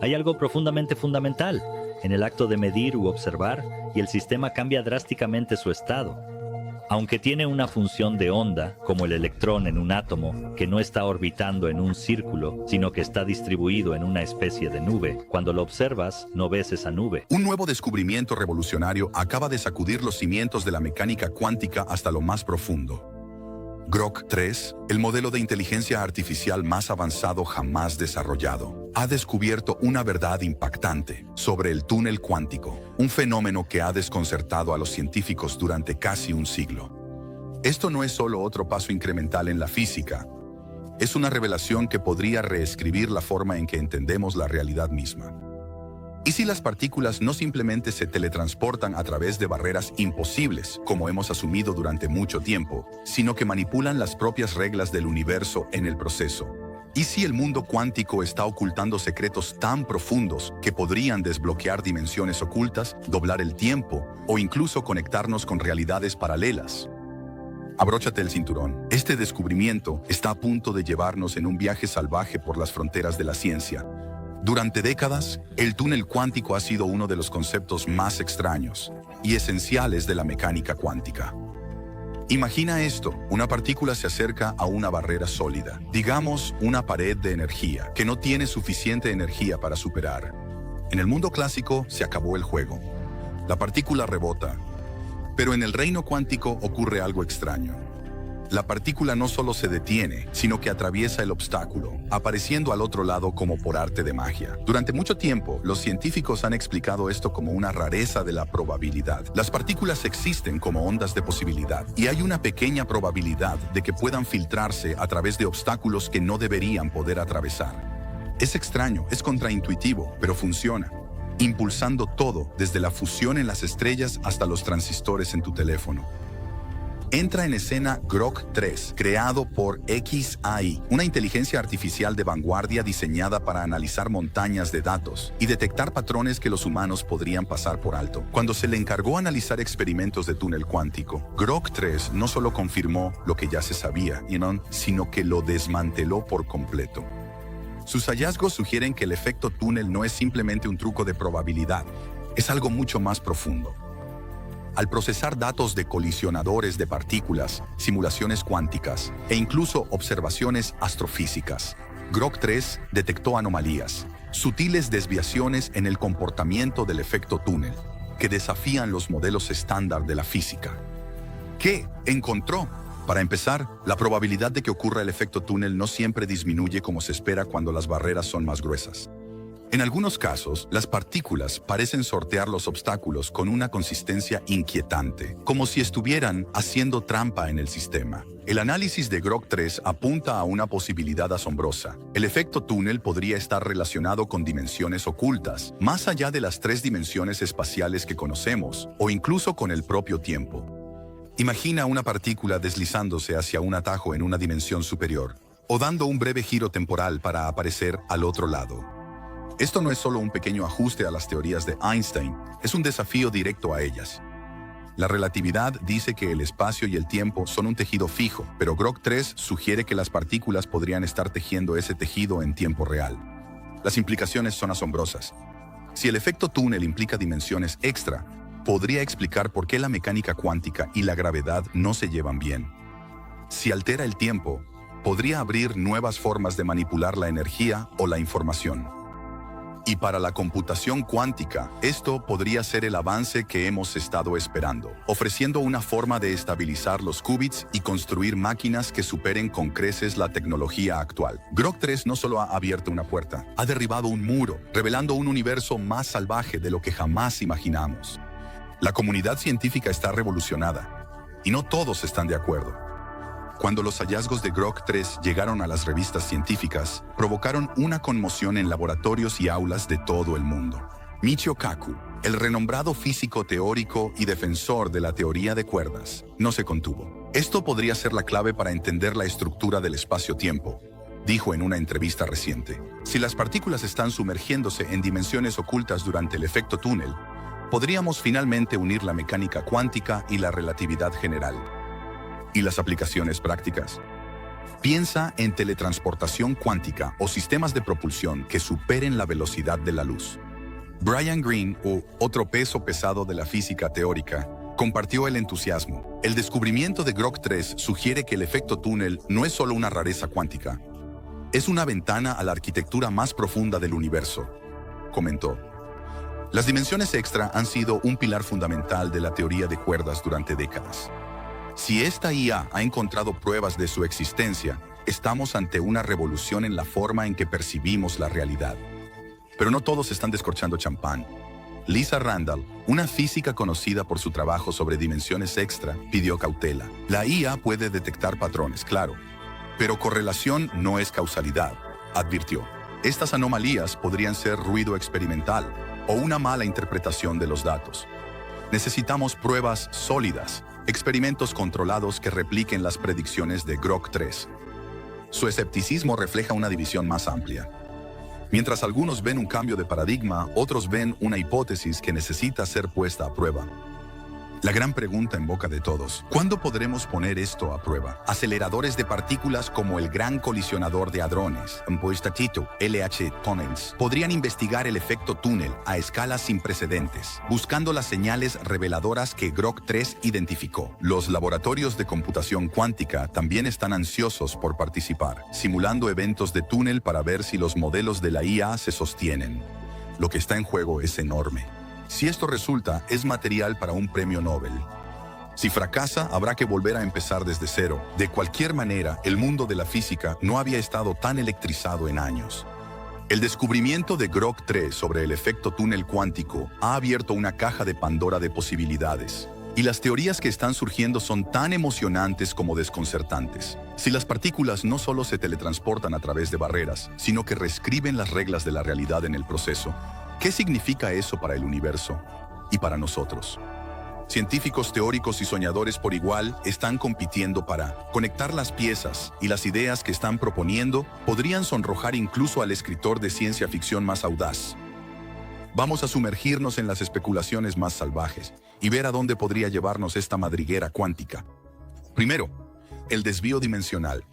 Hay algo profundamente fundamental en el acto de medir u observar, y el sistema cambia drásticamente su estado. Aunque tiene una función de onda, como el electrón en un átomo, que no está orbitando en un círculo, sino que está distribuido en una especie de nube, cuando lo observas, no ves esa nube. Un nuevo descubrimiento revolucionario acaba de sacudir los cimientos de la mecánica cuántica hasta lo más profundo. Grok 3, el modelo de inteligencia artificial más avanzado jamás desarrollado, ha descubierto una verdad impactante sobre el túnel cuántico, un fenómeno que ha desconcertado a los científicos durante casi un siglo. Esto no es solo otro paso incremental en la física, es una revelación que podría reescribir la forma en que entendemos la realidad misma. ¿Y si las partículas no simplemente se teletransportan a través de barreras imposibles, como hemos asumido durante mucho tiempo, sino que manipulan las propias reglas del universo en el proceso? ¿Y si el mundo cuántico está ocultando secretos tan profundos que podrían desbloquear dimensiones ocultas, doblar el tiempo o incluso conectarnos con realidades paralelas? Abróchate el cinturón. Este descubrimiento está a punto de llevarnos en un viaje salvaje por las fronteras de la ciencia. Durante décadas, el túnel cuántico ha sido uno de los conceptos más extraños y esenciales de la mecánica cuántica. Imagina esto: una partícula se acerca a una barrera sólida, digamos una pared de energía, que no tiene suficiente energía para superar. En el mundo clásico se acabó el juego. La partícula rebota. Pero en el reino cuántico ocurre algo extraño. La partícula no solo se detiene, sino que atraviesa el obstáculo, apareciendo al otro lado como por arte de magia. Durante mucho tiempo, los científicos han explicado esto como una rareza de la probabilidad. Las partículas existen como ondas de posibilidad, y hay una pequeña probabilidad de que puedan filtrarse a través de obstáculos que no deberían poder atravesar. Es extraño, es contraintuitivo, pero funciona, impulsando todo desde la fusión en las estrellas hasta los transistores en tu teléfono. Entra en escena Grok 3, creado por xAI, una inteligencia artificial de vanguardia diseñada para analizar montañas de datos y detectar patrones que los humanos podrían pasar por alto. Cuando se le encargó analizar experimentos de túnel cuántico, Grok 3 no solo confirmó lo que ya se sabía, sino que lo desmanteló por completo. Sus hallazgos sugieren que el efecto túnel no es simplemente un truco de probabilidad, es algo mucho más profundo. Al procesar datos de colisionadores de partículas, simulaciones cuánticas e incluso observaciones astrofísicas, Grok 3 detectó anomalías, sutiles desviaciones en el comportamiento del efecto túnel, que desafían los modelos estándar de la física. ¿Qué encontró? Para empezar, la probabilidad de que ocurra el efecto túnel no siempre disminuye como se espera cuando las barreras son más gruesas. En algunos casos, las partículas parecen sortear los obstáculos con una consistencia inquietante, como si estuvieran haciendo trampa en el sistema. El análisis de Grok 3 apunta a una posibilidad asombrosa. El efecto túnel podría estar relacionado con dimensiones ocultas, más allá de las 3 dimensiones espaciales que conocemos, o incluso con el propio tiempo. Imagina una partícula deslizándose hacia un atajo en una dimensión superior, o dando un breve giro temporal para aparecer al otro lado. Esto no es solo un pequeño ajuste a las teorías de Einstein, es un desafío directo a ellas. La relatividad dice que el espacio y el tiempo son un tejido fijo, pero Grok 3 sugiere que las partículas podrían estar tejiendo ese tejido en tiempo real. Las implicaciones son asombrosas. Si el efecto túnel implica dimensiones extra, podría explicar por qué la mecánica cuántica y la gravedad no se llevan bien. Si altera el tiempo, podría abrir nuevas formas de manipular la energía o la información. Y para la computación cuántica, esto podría ser el avance que hemos estado esperando, ofreciendo una forma de estabilizar los qubits y construir máquinas que superen con creces la tecnología actual. Grok 3 no solo ha abierto una puerta, ha derribado un muro, revelando un universo más salvaje de lo que jamás imaginamos. La comunidad científica está revolucionada, y no todos están de acuerdo. Cuando los hallazgos de Grok 3 llegaron a las revistas científicas, provocaron una conmoción en laboratorios y aulas de todo el mundo. Michio Kaku, el renombrado físico teórico y defensor de la teoría de cuerdas, no se contuvo. Esto podría ser la clave para entender la estructura del espacio-tiempo, dijo en una entrevista reciente. Si las partículas están sumergiéndose en dimensiones ocultas durante el efecto túnel, podríamos finalmente unir la mecánica cuántica y la relatividad general. ¿Y las aplicaciones prácticas? Piensa en teletransportación cuántica o sistemas de propulsión que superen la velocidad de la luz. Brian Greene, otro peso pesado de la física teórica, compartió el entusiasmo. El descubrimiento de Grok 3 sugiere que el efecto túnel no es solo una rareza cuántica. Es una ventana a la arquitectura más profunda del universo, comentó. Las dimensiones extra han sido un pilar fundamental de la teoría de cuerdas durante décadas. Si esta IA ha encontrado pruebas de su existencia, estamos ante una revolución en la forma en que percibimos la realidad. Pero no todos están descorchando champán. Lisa Randall, una física conocida por su trabajo sobre dimensiones extra, pidió cautela. La IA puede detectar patrones, claro, pero correlación no es causalidad, advirtió. Estas anomalías podrían ser ruido experimental o una mala interpretación de los datos. Necesitamos pruebas sólidas, experimentos controlados que repliquen las predicciones de Grok 3. Su escepticismo refleja una división más amplia. Mientras algunos ven un cambio de paradigma, otros ven una hipótesis que necesita ser puesta a prueba. La gran pregunta en boca de todos: ¿cuándo podremos poner esto a prueba? Aceleradores de partículas como el Gran Colisionador de Hadrones, LH Tonens, podrían investigar el efecto túnel a escalas sin precedentes, buscando las señales reveladoras que Grok 3 identificó. Los laboratorios de computación cuántica también están ansiosos por participar, simulando eventos de túnel para ver si los modelos de la IA se sostienen. Lo que está en juego es enorme. Si esto resulta, es material para un premio Nobel. Si fracasa, habrá que volver a empezar desde cero. De cualquier manera, el mundo de la física no había estado tan electrizado en años. El descubrimiento de Grok 3 sobre el efecto túnel cuántico ha abierto una caja de Pandora de posibilidades. Y las teorías que están surgiendo son tan emocionantes como desconcertantes. Si las partículas no solo se teletransportan a través de barreras, sino que reescriben las reglas de la realidad en el proceso, ¿qué significa eso para el universo y para nosotros? Científicos, teóricos y soñadores por igual están compitiendo para conectar las piezas, y las ideas que están proponiendo podrían sonrojar incluso al escritor de ciencia ficción más audaz. Vamos a sumergirnos en las especulaciones más salvajes y ver a dónde podría llevarnos esta madriguera cuántica. Primero, el desvío dimensional.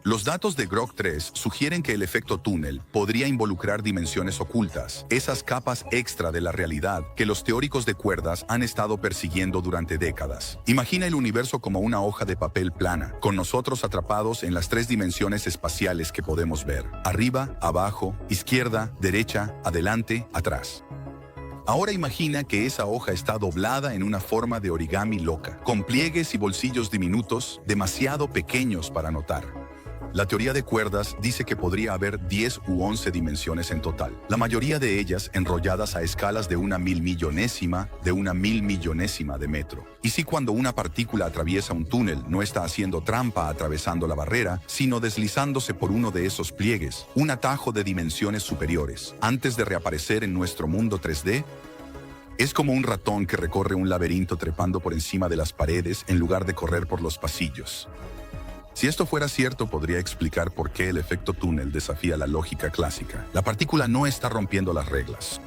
Los datos de Grok 3 sugieren que el efecto túnel podría involucrar dimensiones ocultas, esas capas extra de la realidad que los teóricos de cuerdas han estado persiguiendo durante décadas. Imagina el universo como una hoja de papel plana, con nosotros atrapados en las 3 dimensiones espaciales que podemos ver: arriba, abajo, izquierda, derecha, adelante, atrás. Ahora imagina que esa hoja está doblada en una forma de origami loca, con pliegues y bolsillos diminutos, demasiado pequeños para notar. La teoría de cuerdas dice que podría haber 10 u 11 dimensiones en total, la mayoría de ellas enrolladas a escalas de una milmillonésima de metro. Y si cuando una partícula atraviesa un túnel no está haciendo trampa atravesando la barrera, sino deslizándose por uno de esos pliegues, un atajo de dimensiones superiores, antes de reaparecer en nuestro mundo 3D, es como un ratón que recorre un laberinto trepando por encima de las paredes en lugar de correr por los pasillos. Si esto fuera cierto, podría explicar por qué el efecto túnel desafía la lógica clásica. La partícula no está rompiendo las reglas.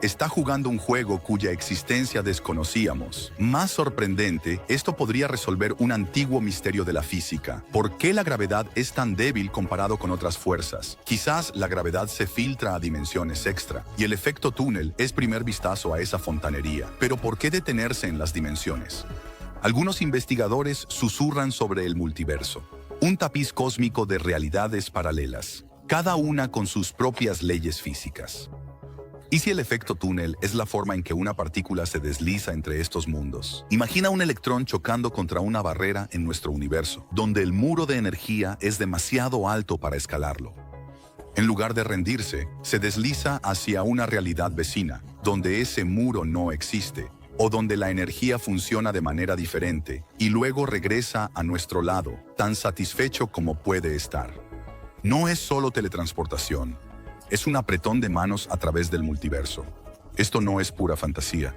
Está jugando un juego cuya existencia desconocíamos. Más sorprendente, esto podría resolver un antiguo misterio de la física. ¿Por qué la gravedad es tan débil comparado con otras fuerzas? Quizás la gravedad se filtra a dimensiones extra, y el efecto túnel es primer vistazo a esa fontanería. Pero ¿por qué detenerse en las dimensiones? Algunos investigadores susurran sobre el multiverso, un tapiz cósmico de realidades paralelas, cada una con sus propias leyes físicas. ¿Y si el efecto túnel es la forma en que una partícula se desliza entre estos mundos? Imagina un electrón chocando contra una barrera en nuestro universo, donde el muro de energía es demasiado alto para escalarlo. En lugar de rendirse, se desliza hacia una realidad vecina, donde ese muro no existe, o donde la energía funciona de manera diferente, y luego regresa a nuestro lado, tan satisfecho como puede estar. No es solo teletransportación, es un apretón de manos a través del multiverso. Esto no es pura fantasía.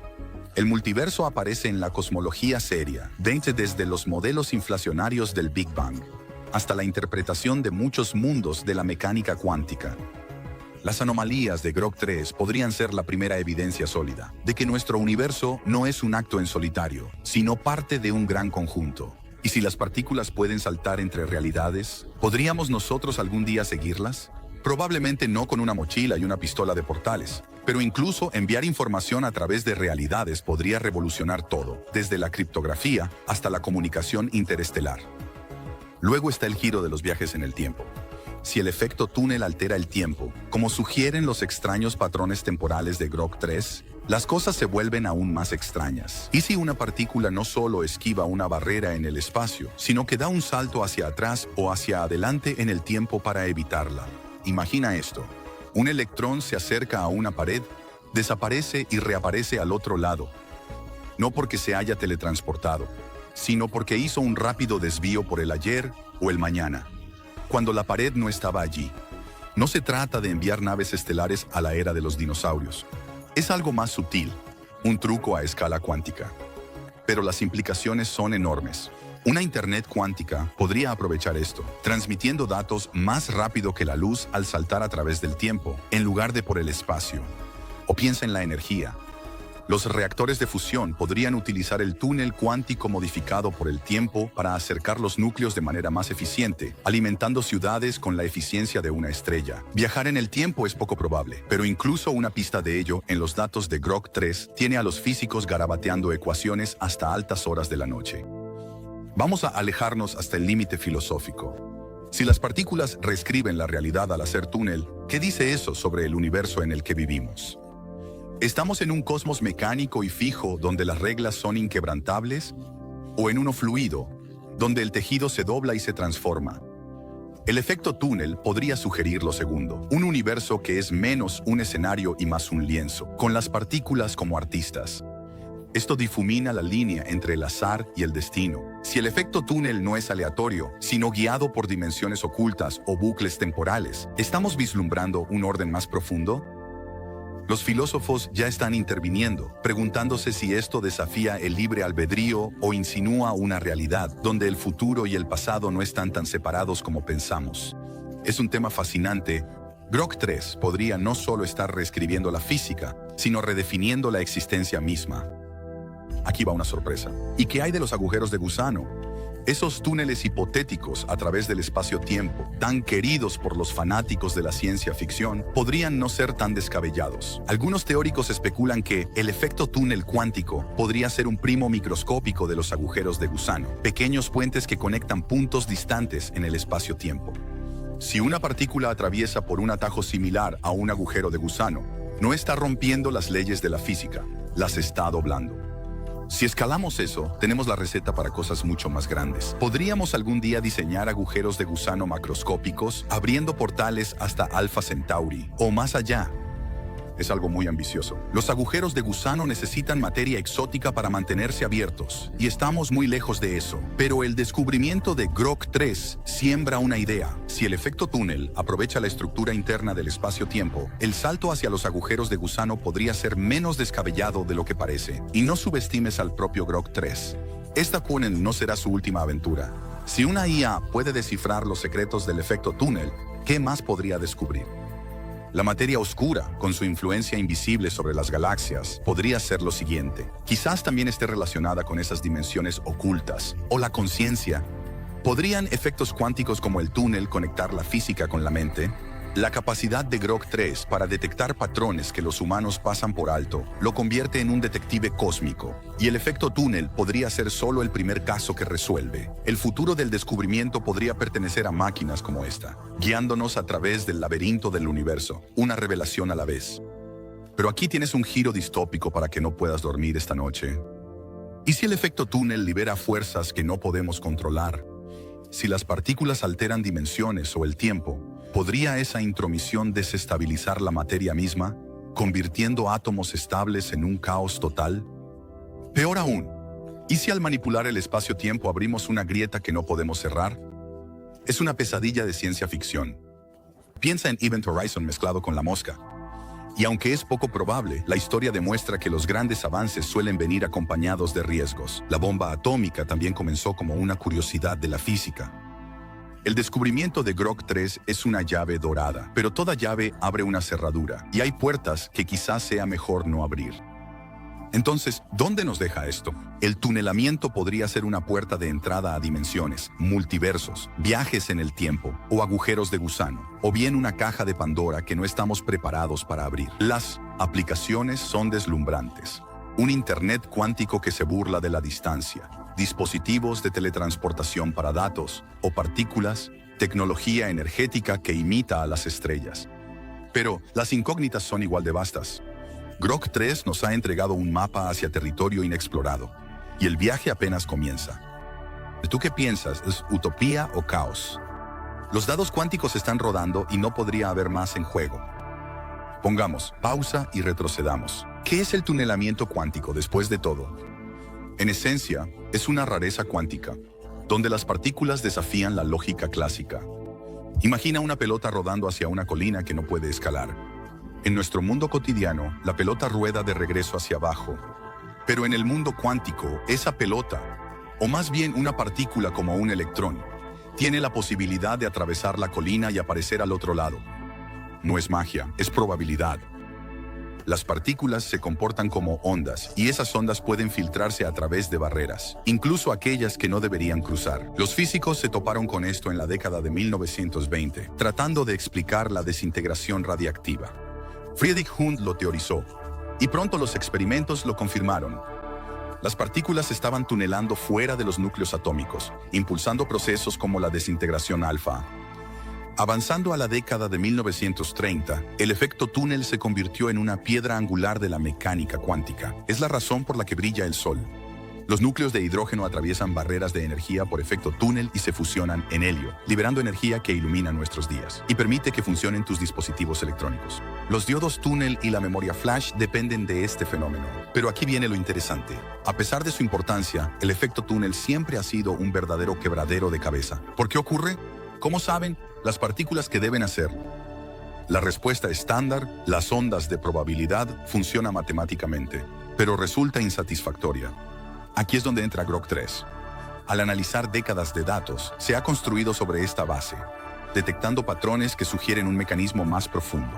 El multiverso aparece en la cosmología seria, desde los modelos inflacionarios del Big Bang, hasta la interpretación de muchos mundos de la mecánica cuántica. Las anomalías de Grok 3 podrían ser la primera evidencia sólida de que nuestro universo no es un acto en solitario, sino parte de un gran conjunto. ¿Y si las partículas pueden saltar entre realidades, podríamos nosotros algún día seguirlas? Probablemente no con una mochila y una pistola de portales, pero incluso enviar información a través de realidades podría revolucionar todo, desde la criptografía hasta la comunicación interestelar. Luego está el giro de los viajes en el tiempo. Si el efecto túnel altera el tiempo, como sugieren los extraños patrones temporales de Grok 3, las cosas se vuelven aún más extrañas. ¿Y si una partícula no solo esquiva una barrera en el espacio, sino que da un salto hacia atrás o hacia adelante en el tiempo para evitarla? Imagina esto. Un electrón se acerca a una pared, desaparece y reaparece al otro lado. No porque se haya teletransportado, sino porque hizo un rápido desvío por el ayer o el mañana, cuando la pared no estaba allí. No se trata de enviar naves estelares a la era de los dinosaurios. Es algo más sutil, un truco a escala cuántica. Pero las implicaciones son enormes. Una Internet cuántica podría aprovechar esto, transmitiendo datos más rápido que la luz al saltar a través del tiempo, en lugar de por el espacio. O piensa en la energía. Los reactores de fusión podrían utilizar el túnel cuántico modificado por el tiempo para acercar los núcleos de manera más eficiente, alimentando ciudades con la eficiencia de una estrella. Viajar en el tiempo es poco probable, pero incluso una pista de ello en los datos de Grok 3 tiene a los físicos garabateando ecuaciones hasta altas horas de la noche. Vamos a alejarnos hasta el límite filosófico. Si las partículas reescriben la realidad al hacer túnel, ¿qué dice eso sobre el universo en el que vivimos? ¿Estamos en un cosmos mecánico y fijo donde las reglas son inquebrantables? ¿O en uno fluido, donde el tejido se dobla y se transforma? El efecto túnel podría sugerir lo segundo, un universo que es menos un escenario y más un lienzo, con las partículas como artistas. Esto difumina la línea entre el azar y el destino. Si el efecto túnel no es aleatorio, sino guiado por dimensiones ocultas o bucles temporales, ¿estamos vislumbrando un orden más profundo? Los filósofos ya están interviniendo, preguntándose si esto desafía el libre albedrío o insinúa una realidad donde el futuro y el pasado no están tan separados como pensamos. Es un tema fascinante. Grok 3 podría no solo estar reescribiendo la física, sino redefiniendo la existencia misma. Aquí va una sorpresa. ¿Y qué hay de los agujeros de gusano? Esos túneles hipotéticos a través del espacio-tiempo, tan queridos por los fanáticos de la ciencia ficción, podrían no ser tan descabellados. Algunos teóricos especulan que el efecto túnel cuántico podría ser un primo microscópico de los agujeros de gusano, pequeños puentes que conectan puntos distantes en el espacio-tiempo. Si una partícula atraviesa por un atajo similar a un agujero de gusano, no está rompiendo las leyes de la física, las está doblando. Si escalamos eso, tenemos la receta para cosas mucho más grandes. ¿Podríamos algún día diseñar agujeros de gusano macroscópicos, abriendo portales hasta Alpha Centauri o más allá? Es algo muy ambicioso. Los agujeros de gusano necesitan materia exótica para mantenerse abiertos, y estamos muy lejos de eso. Pero el descubrimiento de Grok 3 siembra una idea. Si el efecto túnel aprovecha la estructura interna del espacio-tiempo, el salto hacia los agujeros de gusano podría ser menos descabellado de lo que parece. Y no subestimes al propio Grok 3. Esta túnel no será su última aventura. Si una IA puede descifrar los secretos del efecto túnel, ¿qué más podría descubrir? La materia oscura, con su influencia invisible sobre las galaxias, podría ser lo siguiente. Quizás también esté relacionada con esas dimensiones ocultas, o la conciencia. ¿Podrían efectos cuánticos como el túnel conectar la física con la mente? La capacidad de Grok 3 para detectar patrones que los humanos pasan por alto lo convierte en un detective cósmico, y el efecto túnel podría ser solo el primer caso que resuelve. El futuro del descubrimiento podría pertenecer a máquinas como esta, guiándonos a través del laberinto del universo, una revelación a la vez. Pero aquí tienes un giro distópico para que no puedas dormir esta noche. ¿Y si el efecto túnel libera fuerzas que no podemos controlar? Si las partículas alteran dimensiones o el tiempo, ¿podría esa intromisión desestabilizar la materia misma, convirtiendo átomos estables en un caos total? Peor aún, ¿y si al manipular el espacio-tiempo abrimos una grieta que no podemos cerrar? Es una pesadilla de ciencia ficción. Piensa en Event Horizon mezclado con La Mosca. Y aunque es poco probable, la historia demuestra que los grandes avances suelen venir acompañados de riesgos. La bomba atómica también comenzó como una curiosidad de la física. El descubrimiento de Grok 3 es una llave dorada, pero toda llave abre una cerradura, y hay puertas que quizás sea mejor no abrir. Entonces, ¿dónde nos deja esto? El tunelamiento podría ser una puerta de entrada a dimensiones, multiversos, viajes en el tiempo o agujeros de gusano, o bien una caja de Pandora que no estamos preparados para abrir. Las aplicaciones son deslumbrantes. Un Internet cuántico que se burla de la distancia, dispositivos de teletransportación para datos o partículas, tecnología energética que imita a las estrellas. Pero las incógnitas son igual de vastas. Grok 3 nos ha entregado un mapa hacia territorio inexplorado, y el viaje apenas comienza. ¿Tú qué piensas? ¿Es utopía o caos? Los dados cuánticos están rodando y no podría haber más en juego. Pongamos pausa y retrocedamos. ¿Qué es el tunelamiento cuántico después de todo? En esencia, es una rareza cuántica, donde las partículas desafían la lógica clásica. Imagina una pelota rodando hacia una colina que no puede escalar. En nuestro mundo cotidiano, la pelota rueda de regreso hacia abajo. Pero en el mundo cuántico, esa pelota, o más bien una partícula como un electrón, tiene la posibilidad de atravesar la colina y aparecer al otro lado. No es magia, es probabilidad. Las partículas se comportan como ondas, y esas ondas pueden filtrarse a través de barreras, incluso aquellas que no deberían cruzar. Los físicos se toparon con esto en la década de 1920, tratando de explicar la desintegración radiactiva. Friedrich Hund lo teorizó, y pronto los experimentos lo confirmaron. Las partículas estaban tunelando fuera de los núcleos atómicos, impulsando procesos como la desintegración alfa. Avanzando a la década de 1930, el efecto túnel se convirtió en una piedra angular de la mecánica cuántica. Es la razón por la que brilla el Sol. Los núcleos de hidrógeno atraviesan barreras de energía por efecto túnel y se fusionan en helio, liberando energía que ilumina nuestros días y permite que funcionen tus dispositivos electrónicos. Los diodos túnel y la memoria flash dependen de este fenómeno. Pero aquí viene lo interesante. A pesar de su importancia, el efecto túnel siempre ha sido un verdadero quebradero de cabeza. ¿Por qué ocurre? ¿Cómo saben las partículas que deben hacer? La respuesta estándar, las ondas de probabilidad, funciona matemáticamente, pero resulta insatisfactoria. Aquí es donde entra Grok 3. Al analizar décadas de datos, se ha construido sobre esta base, detectando patrones que sugieren un mecanismo más profundo.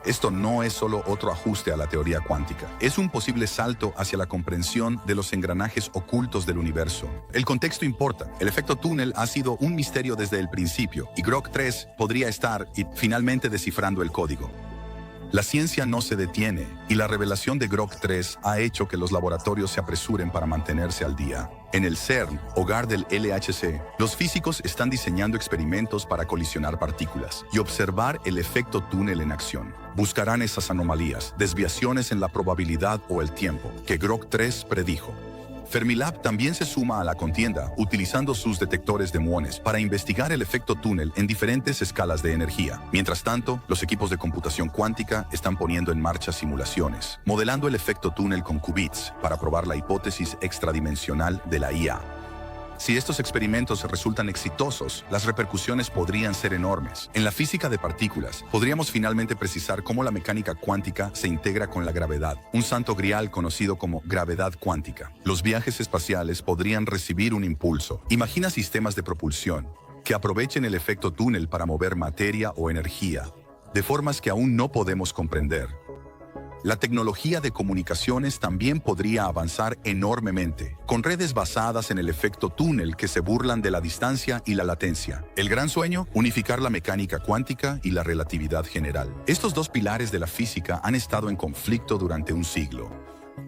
Esto no es solo otro ajuste a la teoría cuántica, es un posible salto hacia la comprensión de los engranajes ocultos del universo. El contexto importa. El efecto túnel ha sido un misterio desde el principio, y Grok 3 podría estar finalmente descifrando el código. La ciencia no se detiene, y la revelación de Grok 3 ha hecho que los laboratorios se apresuren para mantenerse al día. En el CERN, hogar del LHC, los físicos están diseñando experimentos para colisionar partículas y observar el efecto túnel en acción. Buscarán esas anomalías, desviaciones en la probabilidad o el tiempo, que Grok 3 predijo. Fermilab también se suma a la contienda, utilizando sus detectores de muones para investigar el efecto túnel en diferentes escalas de energía. Mientras tanto, los equipos de computación cuántica están poniendo en marcha simulaciones, modelando el efecto túnel con qubits para probar la hipótesis extradimensional de la IA. Si estos experimentos resultan exitosos, las repercusiones podrían ser enormes. En la física de partículas, podríamos finalmente precisar cómo la mecánica cuántica se integra con la gravedad, un santo grial conocido como gravedad cuántica. Los viajes espaciales podrían recibir un impulso. Imagina sistemas de propulsión que aprovechen el efecto túnel para mover materia o energía, de formas que aún no podemos comprender. La tecnología de comunicaciones también podría avanzar enormemente, con redes basadas en el efecto túnel que se burlan de la distancia y la latencia. El gran sueño, unificar la mecánica cuántica y la relatividad general. Estos dos pilares de la física han estado en conflicto durante un siglo.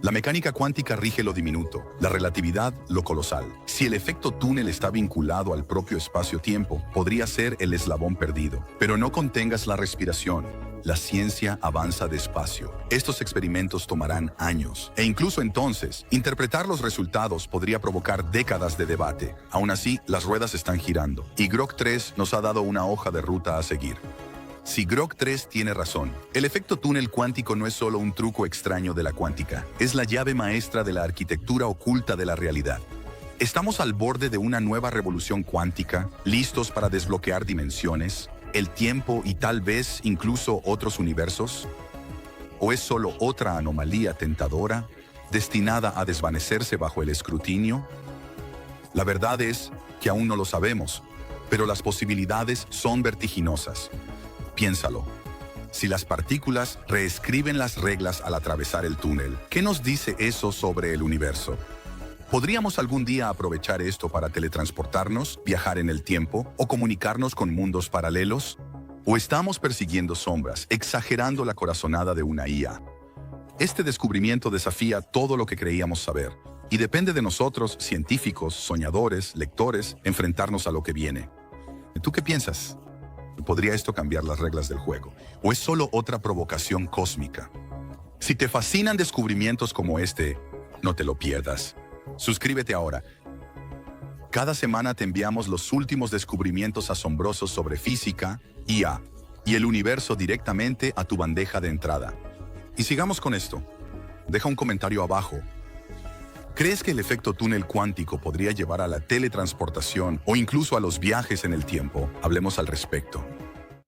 La mecánica cuántica rige lo diminuto, la relatividad lo colosal. Si el efecto túnel está vinculado al propio espacio-tiempo, podría ser el eslabón perdido. Pero no contengas la respiración. La ciencia avanza despacio. Estos experimentos tomarán años. E incluso entonces, interpretar los resultados podría provocar décadas de debate. Aún así, las ruedas están girando. Y Grok 3 nos ha dado una hoja de ruta a seguir. Si Grok 3 tiene razón, el efecto túnel cuántico no es solo un truco extraño de la cuántica. Es la llave maestra de la arquitectura oculta de la realidad. ¿Estamos al borde de una nueva revolución cuántica, listos para desbloquear dimensiones, el tiempo y tal vez incluso otros universos? ¿O es solo otra anomalía tentadora, destinada a desvanecerse bajo el escrutinio? La verdad es que aún no lo sabemos, pero las posibilidades son vertiginosas. Piénsalo. Si las partículas reescriben las reglas al atravesar el túnel, ¿qué nos dice eso sobre el universo? ¿Podríamos algún día aprovechar esto para teletransportarnos, viajar en el tiempo o comunicarnos con mundos paralelos? ¿O estamos persiguiendo sombras, exagerando la corazonada de una IA? Este descubrimiento desafía todo lo que creíamos saber, y depende de nosotros, científicos, soñadores, lectores, enfrentarnos a lo que viene. ¿Tú qué piensas? ¿Podría esto cambiar las reglas del juego? ¿O es solo otra provocación cósmica? Si te fascinan descubrimientos como este, no te lo pierdas. Suscríbete ahora. Cada semana te enviamos los últimos descubrimientos asombrosos sobre física, IA y el universo directamente a tu bandeja de entrada. Y sigamos con esto. Deja un comentario abajo. ¿Crees que el efecto túnel cuántico podría llevar a la teletransportación o incluso a los viajes en el tiempo? Hablemos al respecto.